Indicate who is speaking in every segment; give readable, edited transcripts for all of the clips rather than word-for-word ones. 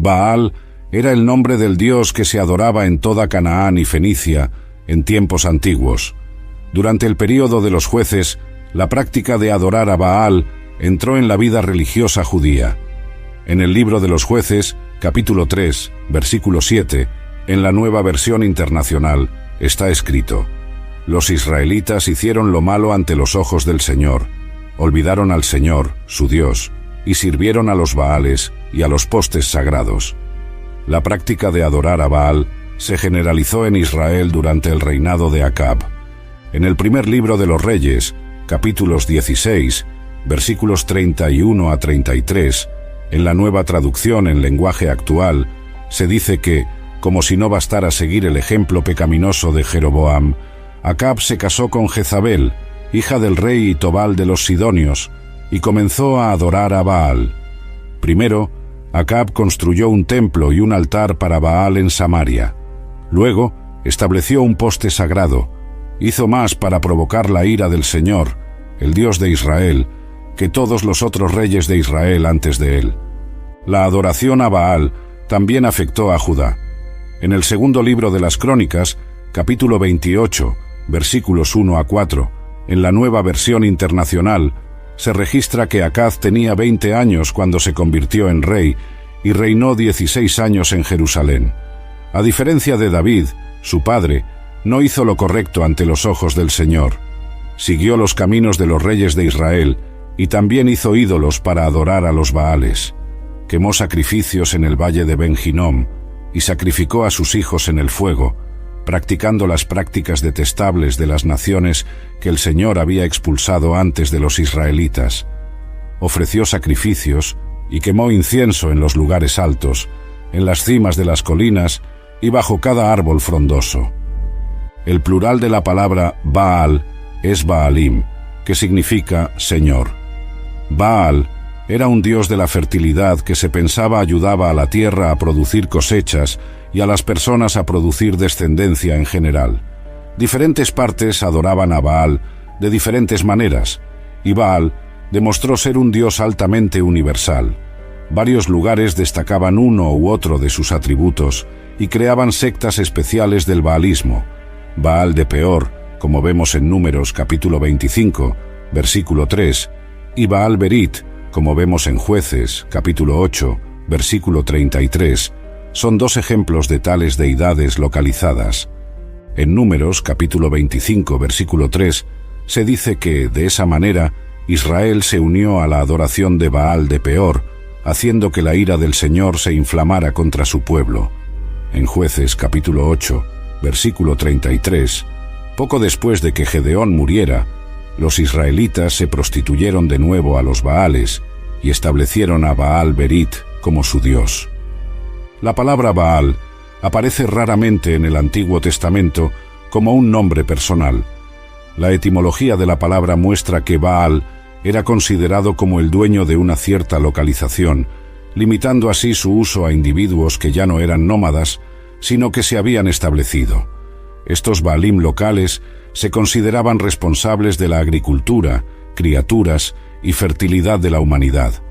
Speaker 1: Baal era el nombre del dios que se adoraba en toda Canaán y Fenicia en tiempos antiguos. Durante el período de los jueces, la práctica de adorar a Baal entró en la vida religiosa judía. En el libro de los jueces, capítulo 3, versículo 7, en la Nueva Versión Internacional, está escrito: «Los israelitas hicieron lo malo ante los ojos del Señor, olvidaron al Señor, su Dios, y sirvieron a los Baales y a los postes sagrados». La práctica de adorar a Baal se generalizó en Israel durante el reinado de Acab. En el primer libro de los Reyes, capítulos 16, versículos 31 a 33, en la Nueva Traducción en lenguaje actual, se dice que, como si no bastara seguir el ejemplo pecaminoso de Jeroboam, Acab se casó con Jezabel, hija del rey Tobal de los Sidonios, y comenzó a adorar a Baal. Primero, Acab construyó un templo y un altar para Baal en Samaria. Luego, estableció un poste sagrado. Hizo más para provocar la ira del Señor, el Dios de Israel, que todos los otros reyes de Israel antes de él. La adoración a Baal también afectó a Judá. En el segundo libro de las Crónicas, capítulo 28, versículos 1 a 4, en la Nueva Versión Internacional, se registra que Acaz tenía 20 años cuando se convirtió en rey y reinó 16 años en Jerusalén. A diferencia de David, su padre, no hizo lo correcto ante los ojos del Señor. Siguió los caminos de los reyes de Israel y también hizo ídolos para adorar a los Baales. Quemó sacrificios en el valle de Ben Hinnom y sacrificó a sus hijos en el fuego, practicando las prácticas detestables de las naciones que el Señor había expulsado antes de los israelitas. Ofreció sacrificios y quemó incienso en los lugares altos, en las cimas de las colinas y bajo cada árbol frondoso. El plural de la palabra Baal es Baalim, que significa Señor. Baal era un dios de la fertilidad que se pensaba ayudaba a la tierra a producir cosechas y a las personas a producir descendencia en general. Diferentes partes adoraban a Baal de diferentes maneras, y Baal demostró ser un dios altamente universal. Varios lugares destacaban uno u otro de sus atributos y creaban sectas especiales del baalismo. Baal de Peor, como vemos en Números capítulo 25, versículo 3, y Baal Berit, como vemos en Jueces capítulo 8, versículo 33, son dos ejemplos de tales deidades localizadas. En Números capítulo 25, versículo 3, se dice que, de esa manera, Israel se unió a la adoración de Baal de Peor, haciendo que la ira del Señor se inflamara contra su pueblo. En Jueces capítulo 8, versículo 33, poco después de que Gedeón muriera, los israelitas se prostituyeron de nuevo a los Baales y establecieron a Baal Berit como su dios. La palabra Baal aparece raramente en el Antiguo Testamento como un nombre personal. La etimología de la palabra muestra que Baal era considerado como el dueño de una cierta localización, limitando así su uso a individuos que ya no eran nómadas, sino que se habían establecido. Estos Baalim locales se consideraban responsables de la agricultura, criaturas y fertilidad de la humanidad.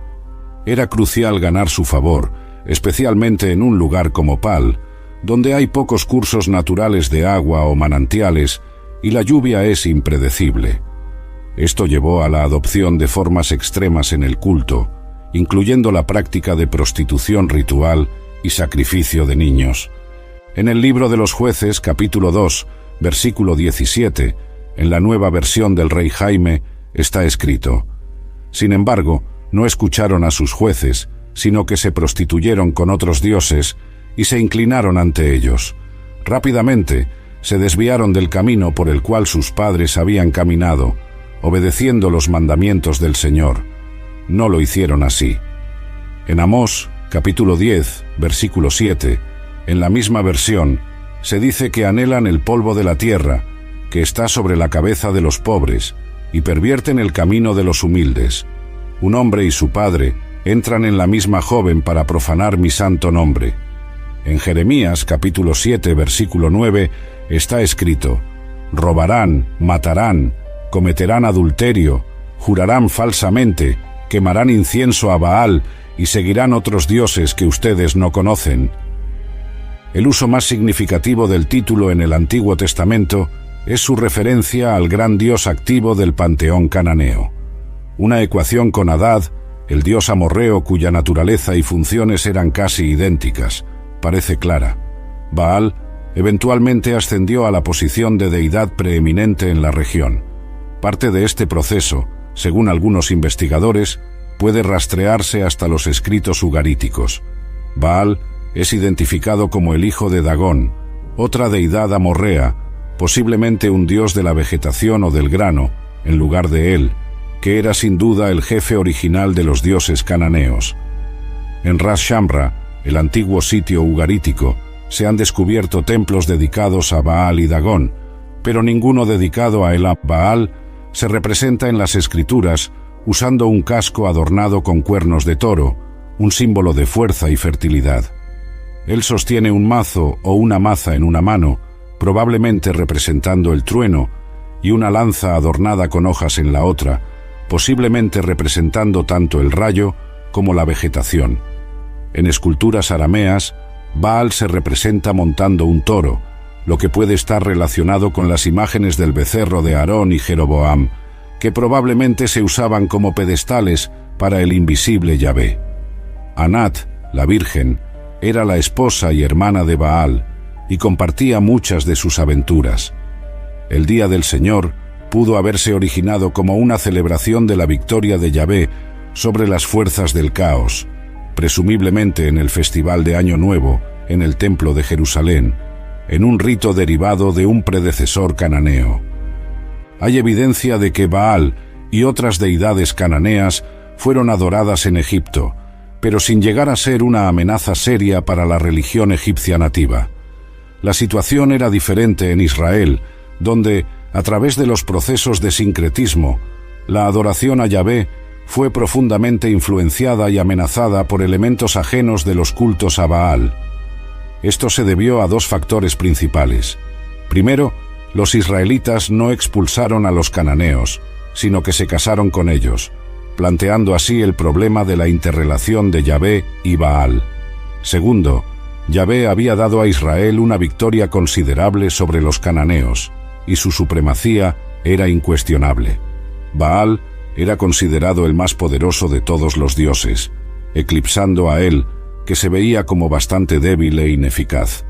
Speaker 1: Era crucial ganar su favor, especialmente en un lugar como Pal, donde hay pocos cursos naturales de agua o manantiales y la lluvia es impredecible. Esto llevó a la adopción de formas extremas en el culto, incluyendo la práctica de prostitución ritual y sacrificio de niños. En el libro de los Jueces, capítulo 2, versículo 17, en la Nueva Versión del Rey Jaime, está escrito: «Sin embargo, no escucharon a sus jueces, sino que se prostituyeron con otros dioses y se inclinaron ante ellos. Rápidamente se desviaron del camino por el cual sus padres habían caminado, obedeciendo los mandamientos del Señor. No lo hicieron así». En Amós, capítulo 10, versículo 7, en la misma versión, se dice que anhelan el polvo de la tierra, que está sobre la cabeza de los pobres, y pervierten el camino de los humildes. Un hombre y su padre entran en la misma joven para profanar mi santo nombre. En Jeremías, capítulo 7, versículo 9, está escrito: «Robarán, matarán, cometerán adulterio, jurarán falsamente, quemarán incienso a Baal y seguirán otros dioses que ustedes no conocen. El uso más significativo del título en el Antiguo Testamento es su referencia al gran dios activo del panteón cananeo. Una ecuación con Hadad, el dios amorreo cuya naturaleza y funciones eran casi idénticas, parece clara. Baal eventualmente ascendió a la posición de deidad preeminente en la región. Parte de este proceso, según algunos investigadores, puede rastrearse hasta los escritos ugaríticos. Baal es identificado como el hijo de Dagón, otra deidad amorrea, posiblemente un dios de la vegetación o del grano, en lugar de él, que era sin duda el jefe original de los dioses cananeos. En Ras Shamra, el antiguo sitio ugarítico, se han descubierto templos dedicados a Baal y Dagón, pero ninguno dedicado a Elah. Baal se representa en las escrituras usando un casco adornado con cuernos de toro, un símbolo de fuerza y fertilidad. Él sostiene un mazo o una maza en una mano, probablemente representando el trueno, y una lanza adornada con hojas en la otra, posiblemente representando tanto el rayo como la vegetación. En esculturas arameas, Baal se representa montando un toro, lo que puede estar relacionado con las imágenes del becerro de Aarón y Jeroboam, que probablemente se usaban como pedestales para el invisible Yahvé. Anat, la Virgen, era la esposa y hermana de Baal, y compartía muchas de sus aventuras. El Día del Señor pudo haberse originado como una celebración de la victoria de Yahvé sobre las fuerzas del caos, presumiblemente en el Festival de Año Nuevo, en el Templo de Jerusalén, en un rito derivado de un predecesor cananeo. Hay evidencia de que Baal y otras deidades cananeas fueron adoradas en Egipto, pero sin llegar a ser una amenaza seria para la religión egipcia nativa. La situación era diferente en Israel, donde, a través de los procesos de sincretismo, la adoración a Yahvé fue profundamente influenciada y amenazada por elementos ajenos de los cultos a Baal. Esto se debió a dos factores principales. Primero, los israelitas no expulsaron a los cananeos, sino que se casaron con ellos, planteando así el problema de la interrelación de Yahvé y Baal. Segundo, Yahvé había dado a Israel una victoria considerable sobre los cananeos, y su supremacía era incuestionable. Baal era considerado el más poderoso de todos los dioses, eclipsando a él, que se veía como bastante débil e ineficaz.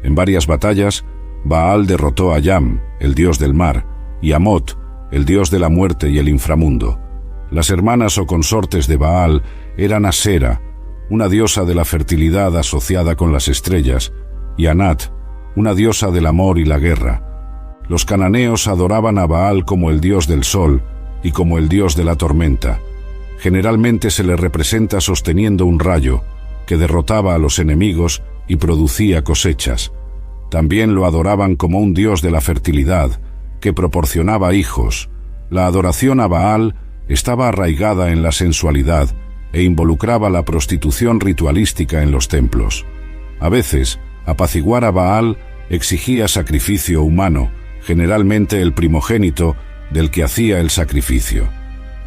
Speaker 1: En varias batallas, Baal derrotó a Yam, el dios del mar, y a Mot, el dios de la muerte y el inframundo. Las hermanas o consortes de Baal eran Asera, una diosa de la fertilidad asociada con las estrellas, y Anat, una diosa del amor y la guerra. Los cananeos adoraban a Baal como el dios del sol y como el dios de la tormenta. Generalmente se le representa sosteniendo un rayo, que derrotaba a los enemigos y producía cosechas. También lo adoraban como un dios de la fertilidad, que proporcionaba hijos. La adoración a Baal estaba arraigada en la sensualidad e involucraba la prostitución ritualística en los templos. A veces, apaciguar a Baal exigía sacrificio humano, generalmente el primogénito del que hacía el sacrificio.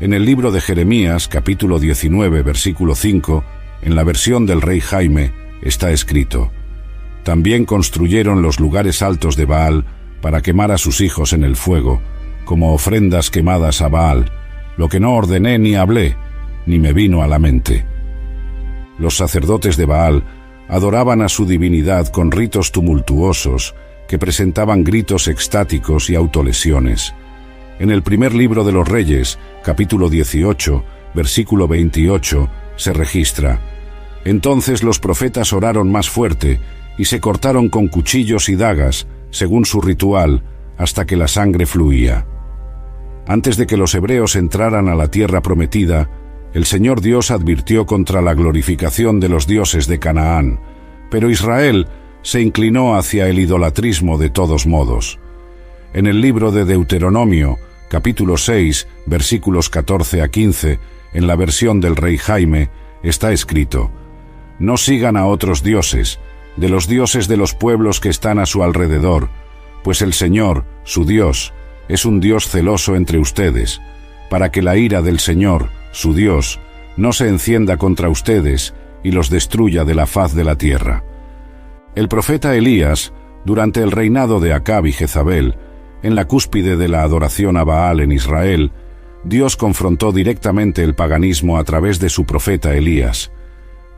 Speaker 1: En el libro de Jeremías, capítulo 19, versículo 5, en la versión del rey Jaime, está escrito: «También construyeron los lugares altos de Baal para quemar a sus hijos en el fuego, como ofrendas quemadas a Baal, lo que no ordené ni hablé, ni me vino a la mente». Los sacerdotes de Baal adoraban a su divinidad con ritos tumultuosos que presentaban gritos extáticos y autolesiones. En el primer libro de los Reyes, capítulo 18, versículo 28, se registra: «Entonces los profetas oraron más fuerte y se cortaron con cuchillos y dagas, según su ritual, hasta que la sangre fluía». Antes de que los hebreos entraran a la tierra prometida, el Señor Dios advirtió contra la glorificación de los dioses de Canaán, pero Israel se inclinó hacia el idolatrismo de todos modos. En el libro de Deuteronomio, capítulo 6, versículos 14 a 15, en la versión del rey Jaime, está escrito: «No sigan a otros dioses, de los dioses de los pueblos que están a su alrededor, pues el Señor, su Dios, es un Dios celoso entre ustedes, para que la ira del Señor su Dios, no se encienda contra ustedes y los destruya de la faz de la tierra. El profeta Elías, durante el reinado de Acab y Jezabel, en la cúspide de la adoración a Baal en Israel, Dios confrontó directamente el paganismo a través de su profeta Elías.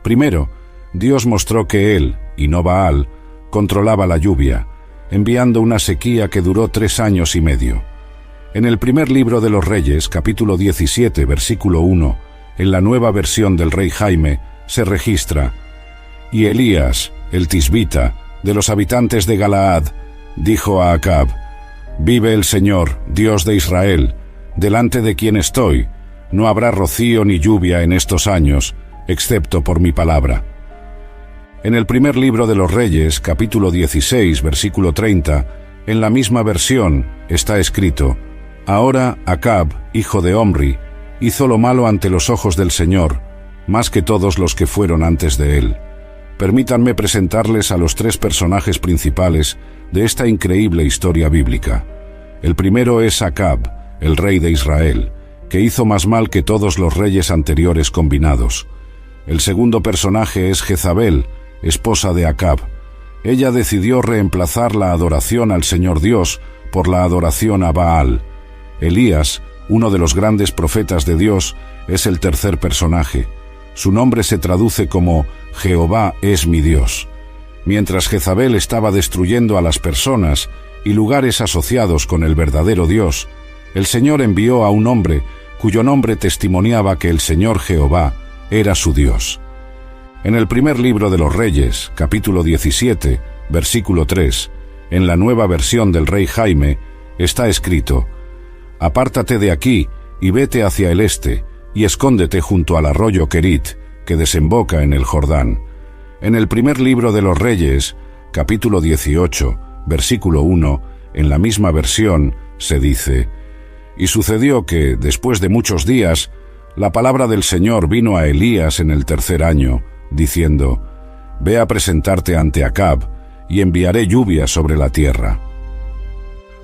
Speaker 1: Primero, Dios mostró que él, y no Baal, controlaba la lluvia, enviando una sequía que duró 3 años y medio. En el primer libro de los Reyes, capítulo 17, versículo 1, en la nueva versión del rey Jaime, se registra: «Y Elías, el tisbita, de los habitantes de Galaad, dijo a Acab: Vive el Señor, Dios de Israel, delante de quien estoy, no habrá rocío ni lluvia en estos años, excepto por mi palabra». En el primer libro de los Reyes, capítulo 16, versículo 30, en la misma versión, está escrito: «Ahora Acab, hijo de Omri, hizo lo malo ante los ojos del Señor, más que todos los que fueron antes de él». Permítanme presentarles a los 3 personajes principales de esta increíble historia bíblica. El primero es Acab, el rey de Israel, que hizo más mal que todos los reyes anteriores combinados. El segundo personaje es Jezabel, esposa de Acab. Ella decidió reemplazar la adoración al Señor Dios por la adoración a Baal. Elías, uno de los grandes profetas de Dios, es el tercer personaje. Su nombre se traduce como «Jehová es mi Dios». Mientras Jezabel estaba destruyendo a las personas y lugares asociados con el verdadero Dios, el Señor envió a un hombre cuyo nombre testimoniaba que el Señor Jehová era su Dios. En el primer libro de los Reyes, capítulo 17, versículo 3, en la nueva versión del rey Jaime, está escrito: «Apártate de aquí y vete hacia el este, y escóndete junto al arroyo Querit, que desemboca en el Jordán». En el primer libro de los Reyes, capítulo 18, versículo 1, en la misma versión, se dice: «Y sucedió que, después de muchos días, la palabra del Señor vino a Elías en el 3er año, diciendo: Ve a presentarte ante Acab, y enviaré lluvia sobre la tierra».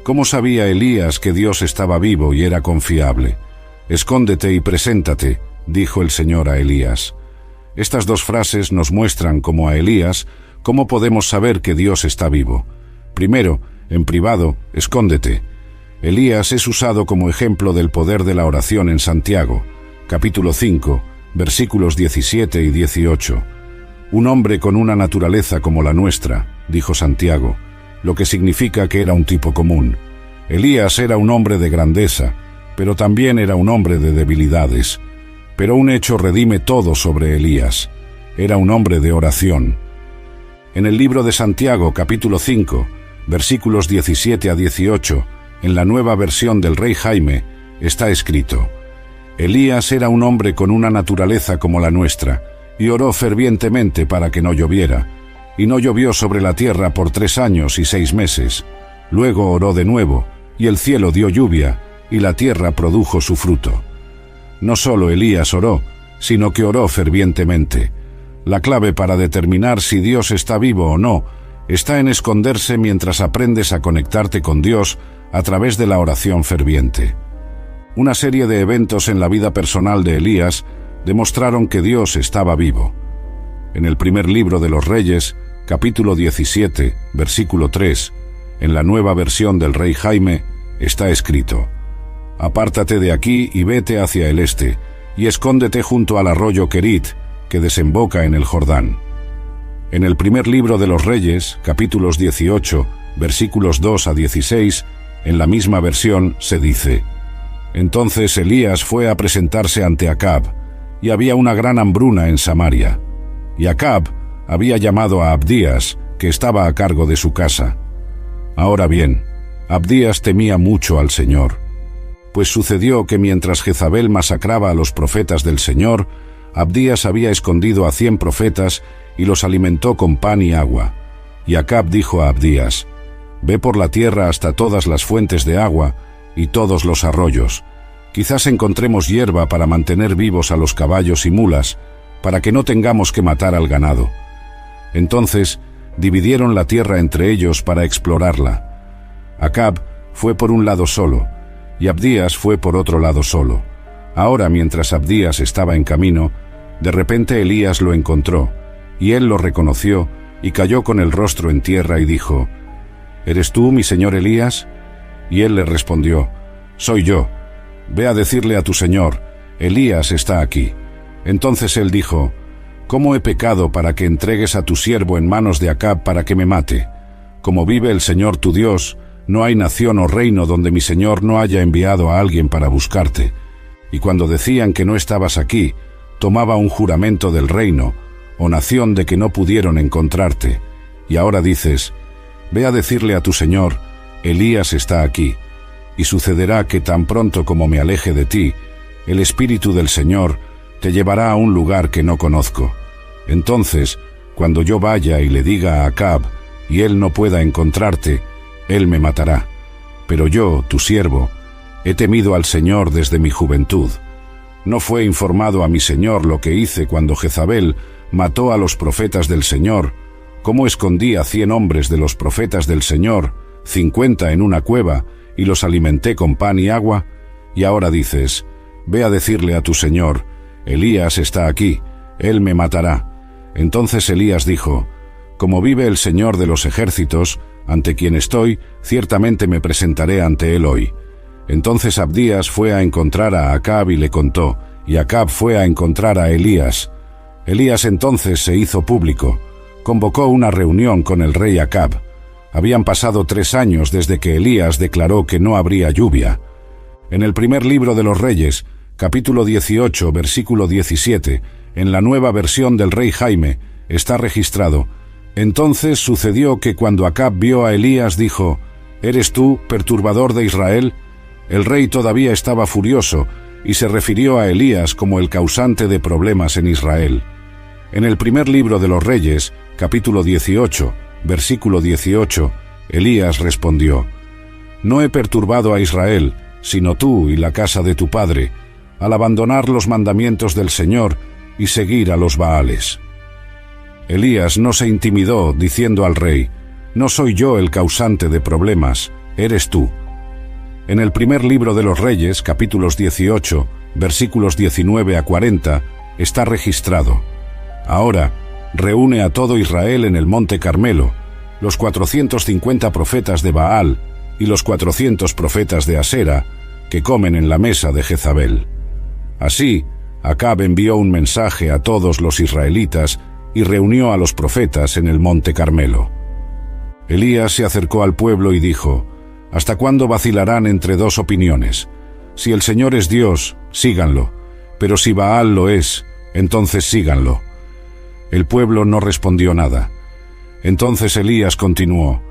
Speaker 1: ¿Cómo sabía Elías que Dios estaba vivo y era confiable? «Escóndete y preséntate», dijo el Señor a Elías. Estas 2 frases nos muestran, como a Elías, cómo podemos saber que Dios está vivo. Primero, en privado, escóndete. Elías es usado como ejemplo del poder de la oración en Santiago, capítulo 5, versículos 17 y 18. «Un hombre con una naturaleza como la nuestra», dijo Santiago, lo que significa que era un tipo común. Elías era un hombre de grandeza, pero también era un hombre de debilidades. Pero un hecho redime todo sobre Elías: era un hombre de oración. En el libro de Santiago, capítulo 5, versículos 17 a 18, en la nueva versión del rey Jaime, está escrito: «Elías era un hombre con una naturaleza como la nuestra, y oró fervientemente para que no lloviera. Y no llovió sobre la tierra por 3 años y 6 meses. Luego oró de nuevo, y el cielo dio lluvia, y la tierra produjo su fruto». No solo Elías oró, sino que oró fervientemente. La clave para determinar si Dios está vivo o no está en esconderse mientras aprendes a conectarte con Dios a través de la oración ferviente. Una serie de eventos en la vida personal de Elías demostraron que Dios estaba vivo. En el primer libro de los Reyes, capítulo 17, versículo 3, en la nueva versión del rey Jaime, está escrito: «Apártate de aquí y vete hacia el este, y escóndete junto al arroyo Querit, que desemboca en el Jordán». En el primer libro de los Reyes, capítulos 18, versículos 2 a 16, en la misma versión se dice: «Entonces Elías fue a presentarse ante Acab, y había una gran hambruna en Samaria. Y Acab había llamado a Abdías, que estaba a cargo de su casa. Ahora bien, Abdías temía mucho al Señor. Pues sucedió que mientras Jezabel masacraba a los profetas del Señor, Abdías había escondido a 100 profetas y los alimentó con pan y agua. Y Acab dijo a Abdías: «Ve por la tierra hasta todas las fuentes de agua y todos los arroyos. Quizás encontremos hierba para mantener vivos a los caballos y mulas, para que no tengamos que matar al ganado». Entonces dividieron la tierra entre ellos para explorarla. Acab fue por un lado solo, y Abdías fue por otro lado solo. Ahora, mientras Abdías estaba en camino, de repente Elías lo encontró, y él lo reconoció, y cayó con el rostro en tierra y dijo: ¿Eres tú, mi señor Elías? Y él le respondió: Soy yo. Ve a decirle a tu señor: Elías está aquí. Entonces él dijo: ¿Cómo he pecado para que entregues a tu siervo en manos de Acab para que me mate? Como vive el Señor tu Dios, no hay nación o reino donde mi señor no haya enviado a alguien para buscarte. Y cuando decían que no estabas aquí, tomaba un juramento del reino o nación de que no pudieron encontrarte. Y ahora dices: Ve a decirle a tu señor: Elías está aquí. Y sucederá que tan pronto como me aleje de ti, el Espíritu del Señor te llevará a un lugar que no conozco. Entonces, cuando yo vaya y le diga a Acab, y él no pueda encontrarte, él me matará. Pero yo, tu siervo, he temido al Señor desde mi juventud. No fue informado a mi señor lo que hice cuando Jezabel mató a los profetas del Señor, cómo escondí a 100 hombres de los profetas del Señor, 50 en una cueva, y los alimenté con pan y agua. Y ahora dices: Ve a decirle a tu señor: Elías está aquí, él me matará. Entonces Elías dijo: Como vive el Señor de los ejércitos, ante quien estoy, ciertamente me presentaré ante él hoy. Entonces Abdías fue a encontrar a Acab y le contó, y Acab fue a encontrar a Elías. Elías entonces se hizo público, convocó una reunión con el rey Acab. Habían pasado 3 años desde que Elías declaró que no habría lluvia. En el primer libro de los Reyes, capítulo 18, versículo 17, en la nueva versión del rey Jaime, está registrado: Entonces sucedió que cuando Acab vio a Elías dijo: ¿Eres tú, perturbador de Israel? El rey todavía estaba furioso y se refirió a Elías como el causante de problemas en Israel. En el primer libro de los Reyes, capítulo 18, versículo 18, Elías respondió: No he perturbado a Israel, sino tú y la casa de tu padre, al abandonar los mandamientos del Señor y seguir a los Baales. Elías no se intimidó diciendo al rey: No soy yo el causante de problemas, eres tú. En el primer libro de los Reyes, capítulos 18, versículos 19 a 40, está registrado: Ahora, reúne a todo Israel en el monte Carmelo, los 450 profetas de Baal y los 400 profetas de Asera, que comen en la mesa de Jezabel. Así, Acab envió un mensaje a todos los israelitas y reunió a los profetas en el monte Carmelo. Elías se acercó al pueblo y dijo: ¿Hasta cuándo vacilarán entre 2 opiniones? Si el Señor es Dios, síganlo, pero si Baal lo es, entonces síganlo. El pueblo no respondió nada. Entonces Elías continuó: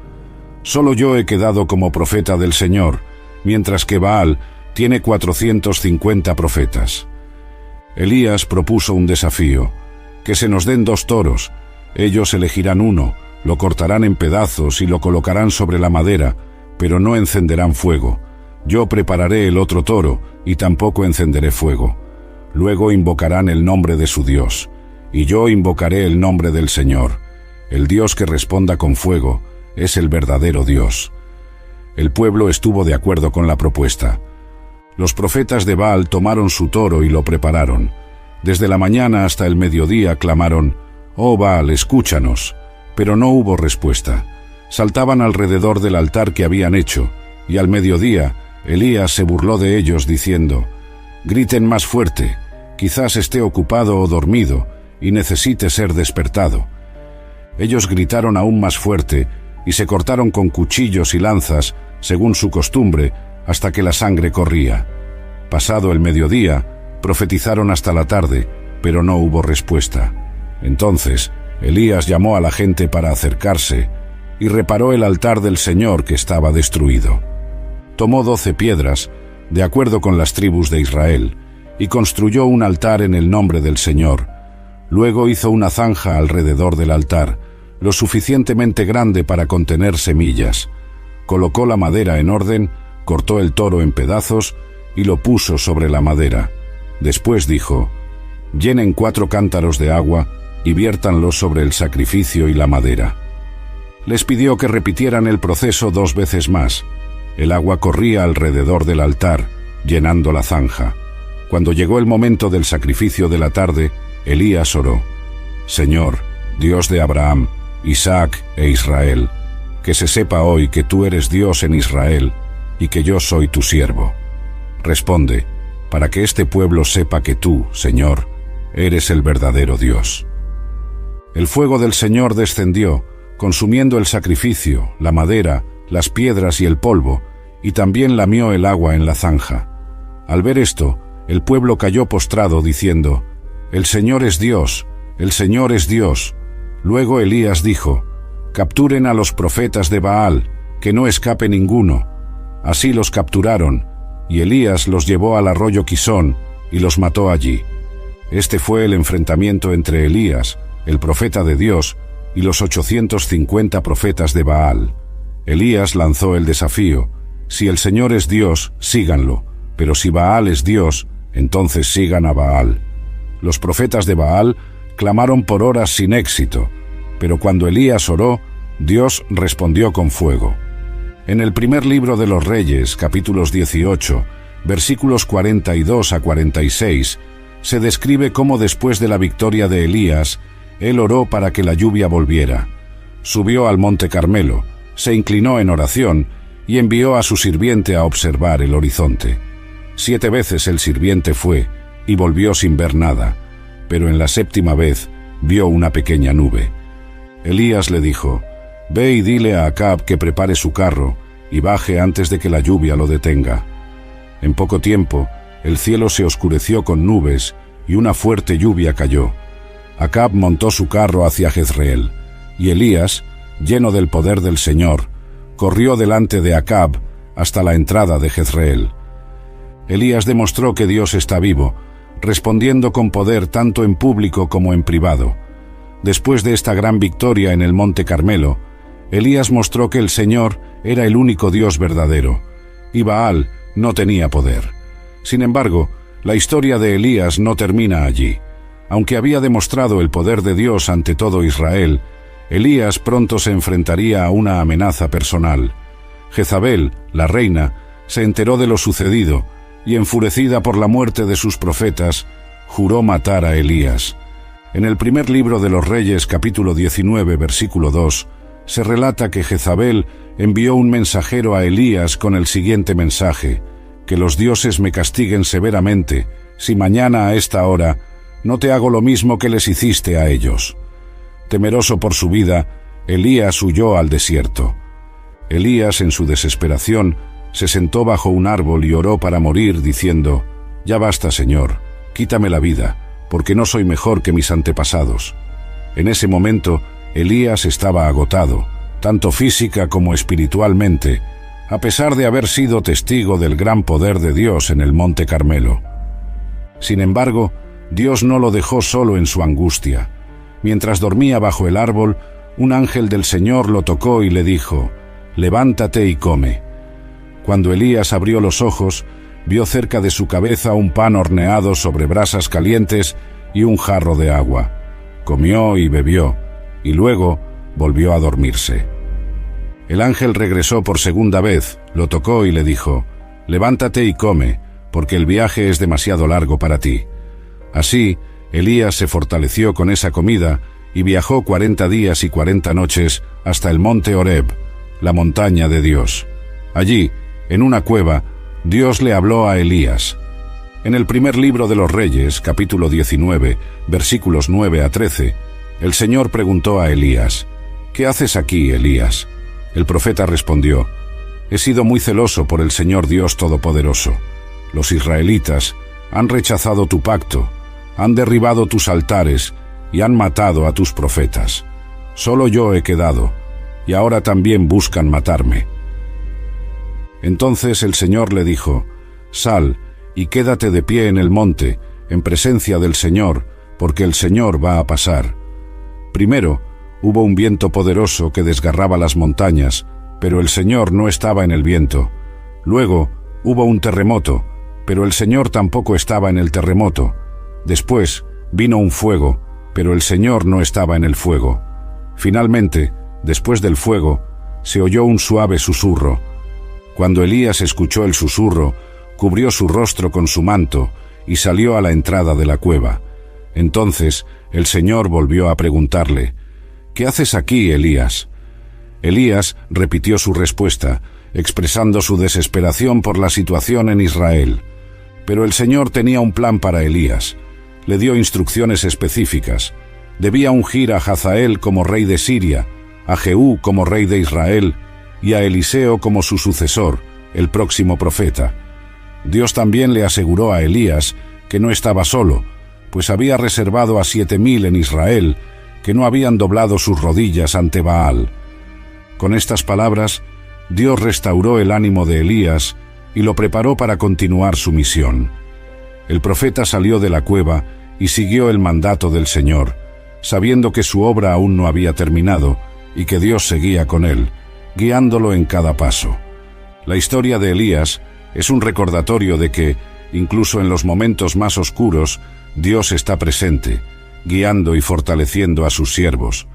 Speaker 1: Solo yo he quedado como profeta del Señor, mientras que Baal tiene 450 profetas. Elías propuso un desafío: que se nos den 2 toros. Ellos elegirán uno, lo cortarán en pedazos y lo colocarán sobre la madera, pero no encenderán fuego. Yo prepararé el otro toro y tampoco encenderé fuego. Luego invocarán el nombre de su Dios, y yo invocaré el nombre del Señor. El Dios que responda con fuego es el verdadero Dios. El pueblo estuvo de acuerdo con la propuesta. Los profetas de Baal tomaron su toro y lo prepararon. Desde la mañana hasta el mediodía clamaron: «Oh Baal, escúchanos», pero no hubo respuesta. Saltaban alrededor del altar que habían hecho, y al mediodía Elías se burló de ellos diciendo: «Griten más fuerte, quizás esté ocupado o dormido y necesite ser despertado». Ellos gritaron aún más fuerte y se cortaron con cuchillos y lanzas, según su costumbre, hasta que la sangre corría. Pasado el mediodía, profetizaron hasta la tarde, pero no hubo respuesta. Entonces Elías llamó a la gente para acercarse y reparó el altar del Señor que estaba destruido. Tomó 12 piedras, de acuerdo con las tribus de Israel, y construyó un altar en el nombre del Señor. Luego hizo una zanja alrededor del altar, lo suficientemente grande para contener semillas. Colocó la madera en orden, cortó el toro en pedazos y lo puso sobre la madera. Después dijo: «Llenen 4 cántaros de agua y viértanlos sobre el sacrificio y la madera». Les pidió que repitieran el proceso 2 veces más. El agua corría alrededor del altar, llenando la zanja. Cuando llegó el momento del sacrificio de la tarde, Elías oró: Señor, Dios de Abraham, Isaac e Israel, que se sepa hoy que tú eres Dios en Israel y que yo soy tu siervo. Responde, para que este pueblo sepa que tú, Señor, eres el verdadero Dios. El fuego del Señor descendió, consumiendo el sacrificio, la madera, las piedras y el polvo, y también lamió el agua en la zanja. Al ver esto, el pueblo cayó postrado, diciendo: El Señor es Dios, el Señor es Dios. Luego Elías dijo: Capturen a los profetas de Baal, que no escape ninguno. Así los capturaron, y Elías los llevó al arroyo Quisón, y los mató allí. Este fue el enfrentamiento entre Elías, el profeta de Dios, y los 850 profetas de Baal. Elías lanzó el desafío: si el Señor es Dios, síganlo, pero si Baal es Dios, entonces sigan a Baal. Los profetas de Baal clamaron por horas sin éxito, pero cuando Elías oró, Dios respondió con fuego. En el primer libro de los Reyes, capítulos 18, versículos 42 a 46, se describe cómo después de la victoria de Elías, él oró para que la lluvia volviera. Subió al monte Carmelo, se inclinó en oración y envió a su sirviente a observar el horizonte. 7 veces el sirviente fue y volvió sin ver nada, pero en la 7ª vez vio una pequeña nube. Elías le dijo: Ve y dile a Acab que prepare su carro y baje antes de que la lluvia lo detenga. En poco tiempo, el cielo se oscureció con nubes y una fuerte lluvia cayó. Acab montó su carro hacia Jezreel, y Elías, lleno del poder del Señor, corrió delante de Acab hasta la entrada de Jezreel. Elías demostró que Dios está vivo, respondiendo con poder tanto en público como en privado. Después de esta gran victoria en el monte Carmelo, Elías mostró que el Señor era el único Dios verdadero, y Baal no tenía poder. Sin embargo, la historia de Elías no termina allí. Aunque había demostrado el poder de Dios ante todo Israel, Elías pronto se enfrentaría a una amenaza personal. Jezabel, la reina, se enteró de lo sucedido y, enfurecida por la muerte de sus profetas, juró matar a Elías. En el primer libro de los Reyes, capítulo 19, versículo 2, se relata que Jezabel envió un mensajero a Elías con el siguiente mensaje: que los dioses me castiguen severamente, si mañana a esta hora no te hago lo mismo que les hiciste a ellos. Temeroso por su vida, Elías huyó al desierto. Elías, en su desesperación, se sentó bajo un árbol y oró para morir, diciendo: Ya basta, Señor, quítame la vida, porque no soy mejor que mis antepasados. En ese momento, Elías estaba agotado, tanto física como espiritualmente, a pesar de haber sido testigo del gran poder de Dios en el monte Carmelo. Sin embargo, Dios no lo dejó solo en su angustia. Mientras dormía bajo el árbol, un ángel del Señor lo tocó y le dijo: Levántate y come. Cuando Elías abrió los ojos, vio cerca de su cabeza un pan horneado sobre brasas calientes y un jarro de agua. Comió y bebió, y luego volvió a dormirse. El ángel regresó por segunda vez, lo tocó y le dijo: Levántate y come, porque el viaje es demasiado largo para ti. Así, Elías se fortaleció con esa comida y viajó 40 días y 40 noches hasta el monte Horeb, la montaña de Dios. Allí, en una cueva, Dios le habló a Elías. En el primer libro de los Reyes, capítulo 19, versículos 9 a 13, el Señor preguntó a Elías: ¿Qué haces aquí, Elías? El profeta respondió: He sido muy celoso por el Señor Dios Todopoderoso. Los israelitas han rechazado tu pacto, han derribado tus altares y han matado a tus profetas. Solo yo he quedado, y ahora también buscan matarme. Entonces el Señor le dijo: Sal y quédate de pie en el monte, en presencia del Señor, porque el Señor va a pasar. Primero, hubo un viento poderoso que desgarraba las montañas, pero el Señor no estaba en el viento. Luego, hubo un terremoto, pero el Señor tampoco estaba en el terremoto. Después, vino un fuego, pero el Señor no estaba en el fuego. Finalmente, después del fuego, se oyó un suave susurro. Cuando Elías escuchó el susurro, cubrió su rostro con su manto y salió a la entrada de la cueva. Entonces el Señor volvió a preguntarle: «¿Qué haces aquí, Elías?». Elías repitió su respuesta, expresando su desesperación por la situación en Israel. Pero el Señor tenía un plan para Elías. Le dio instrucciones específicas. Debía ungir a Hazael como rey de Siria, a Jehú como rey de Israel y a Eliseo como su sucesor, el próximo profeta. Dios también le aseguró a Elías que no estaba solo, pues había reservado a 7,000 en Israel que no habían doblado sus rodillas ante Baal. Con estas palabras, Dios restauró el ánimo de Elías y lo preparó para continuar su misión. El profeta salió de la cueva y siguió el mandato del Señor, sabiendo que su obra aún no había terminado y que Dios seguía con él, guiándolo en cada paso. La historia de Elías es un recordatorio de que, incluso en los momentos más oscuros, Dios está presente, guiando y fortaleciendo a sus siervos.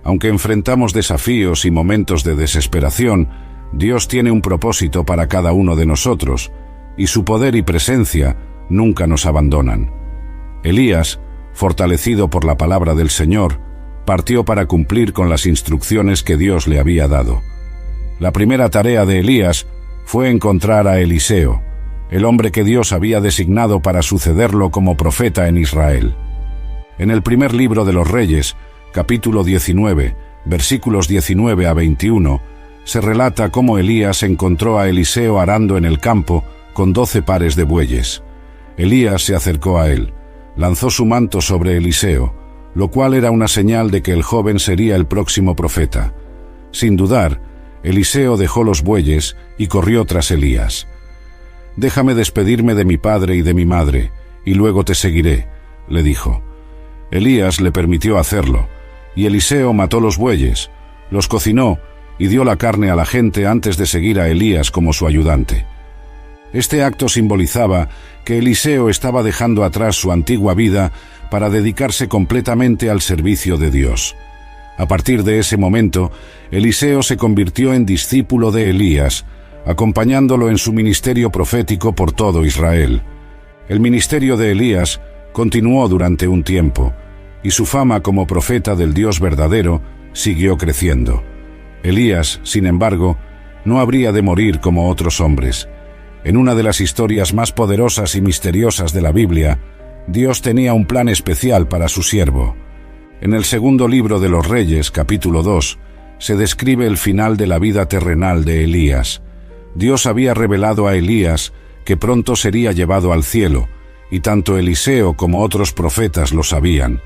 Speaker 1: Aunque enfrentamos desafíos y momentos de desesperación, Dios tiene un propósito para cada uno de nosotros, y su poder y presencia nunca nos abandonan. Elías, fortalecido por la palabra del Señor, partió para cumplir con las instrucciones que Dios le había dado. La primera tarea de Elías fue encontrar a Eliseo, el hombre que Dios había designado para sucederlo como profeta en Israel. En el primer libro de los Reyes, capítulo 19, versículos 19 a 21, se relata cómo Elías encontró a Eliseo arando en el campo con 12 pares de bueyes. Elías se acercó a él, lanzó su manto sobre Eliseo, lo cual era una señal de que el joven sería el próximo profeta. Sin dudar, Eliseo dejó los bueyes y corrió tras Elías. «Déjame despedirme de mi padre y de mi madre, y luego te seguiré», le dijo. Elías le permitió hacerlo, y Eliseo mató los bueyes, los cocinó y dio la carne a la gente antes de seguir a Elías como su ayudante. Este acto simbolizaba que Eliseo estaba dejando atrás su antigua vida para dedicarse completamente al servicio de Dios. A partir de ese momento, Eliseo se convirtió en discípulo de Elías, acompañándolo en su ministerio profético por todo Israel. El ministerio de Elías continuó durante un tiempo, y su fama como profeta del Dios verdadero siguió creciendo. Elías, sin embargo, no habría de morir como otros hombres. En una de las historias más poderosas y misteriosas de la Biblia, Dios tenía un plan especial para su siervo. En el segundo libro de los Reyes, capítulo 2, se describe el final de la vida terrenal de Elías. Dios había revelado a Elías que pronto sería llevado al cielo, y tanto Eliseo como otros profetas lo sabían.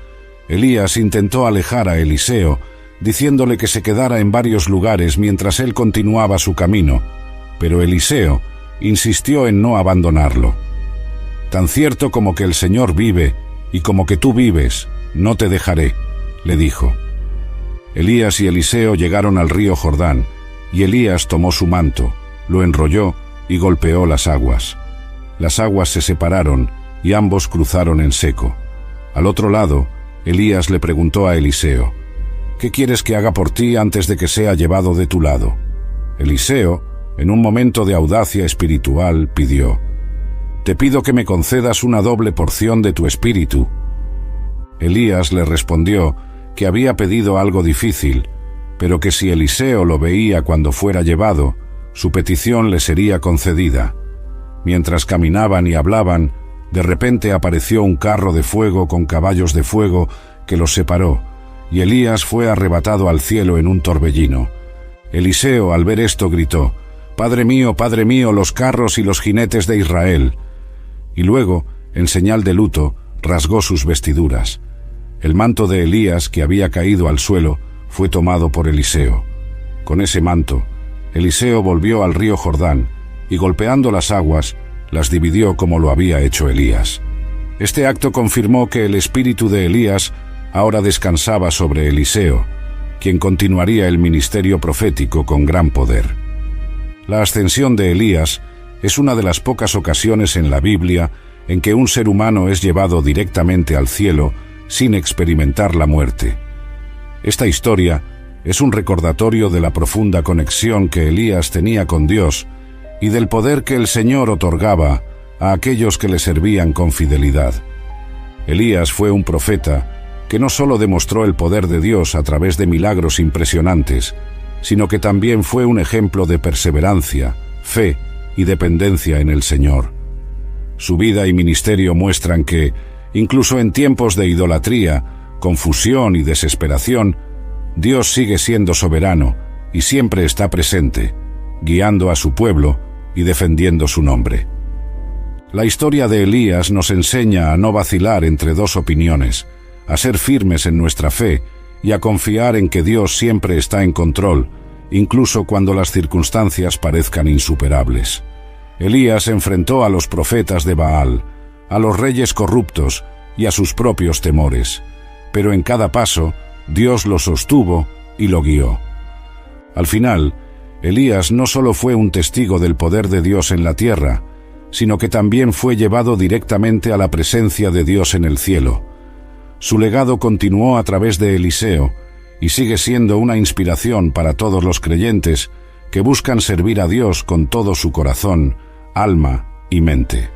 Speaker 1: Elías intentó alejar a Eliseo, diciéndole que se quedara en varios lugares mientras él continuaba su camino, pero Eliseo insistió en no abandonarlo. «Tan cierto como que el Señor vive y como que tú vives, no te dejaré», le dijo. Elías y Eliseo llegaron al río Jordán, y Elías tomó su manto, lo enrolló y golpeó las aguas. Las aguas se separaron y ambos cruzaron en seco. Al otro lado, Elías le preguntó a Eliseo: «¿Qué quieres que haga por ti antes de que sea llevado de tu lado?». Eliseo, en un momento de audacia espiritual, pidió: «Te pido que me concedas una doble porción de tu espíritu». Elías le respondió que había pedido algo difícil, pero que si Eliseo lo veía cuando fuera llevado, su petición le sería concedida. Mientras caminaban y hablaban, de repente apareció un carro de fuego con caballos de fuego que los separó, y Elías fue arrebatado al cielo en un torbellino. Eliseo, al ver esto, gritó: Padre mío, los carros y los jinetes de Israel». Y luego, en señal de luto, rasgó sus vestiduras. El manto de Elías, que había caído al suelo, fue tomado por Eliseo. Con ese manto, Eliseo volvió al río Jordán, y golpeando las aguas, las dividió como lo había hecho Elías. Este acto confirmó que el espíritu de Elías ahora descansaba sobre Eliseo, quien continuaría el ministerio profético con gran poder. La ascensión de Elías es una de las pocas ocasiones en la Biblia en que un ser humano es llevado directamente al cielo sin experimentar la muerte. Esta historia es un recordatorio de la profunda conexión que Elías tenía con Dios y del poder que el Señor otorgaba a aquellos que le servían con fidelidad. Elías fue un profeta que no solo demostró el poder de Dios a través de milagros impresionantes, sino que también fue un ejemplo de perseverancia, fe y dependencia en el Señor. Su vida y ministerio muestran que, incluso en tiempos de idolatría, confusión y desesperación, Dios sigue siendo soberano y siempre está presente, guiando a su pueblo y defendiendo su nombre. La historia de Elías nos enseña a no vacilar entre dos opiniones, a ser firmes en nuestra fe y a confiar en que Dios siempre está en control, incluso cuando las circunstancias parezcan insuperables. Elías enfrentó a los profetas de Baal, a los reyes corruptos y a sus propios temores, pero en cada paso Dios lo sostuvo y lo guió. Al final, Elías no solo fue un testigo del poder de Dios en la tierra, sino que también fue llevado directamente a la presencia de Dios en el cielo. Su legado continuó a través de Eliseo y sigue siendo una inspiración para todos los creyentes que buscan servir a Dios con todo su corazón, alma y mente.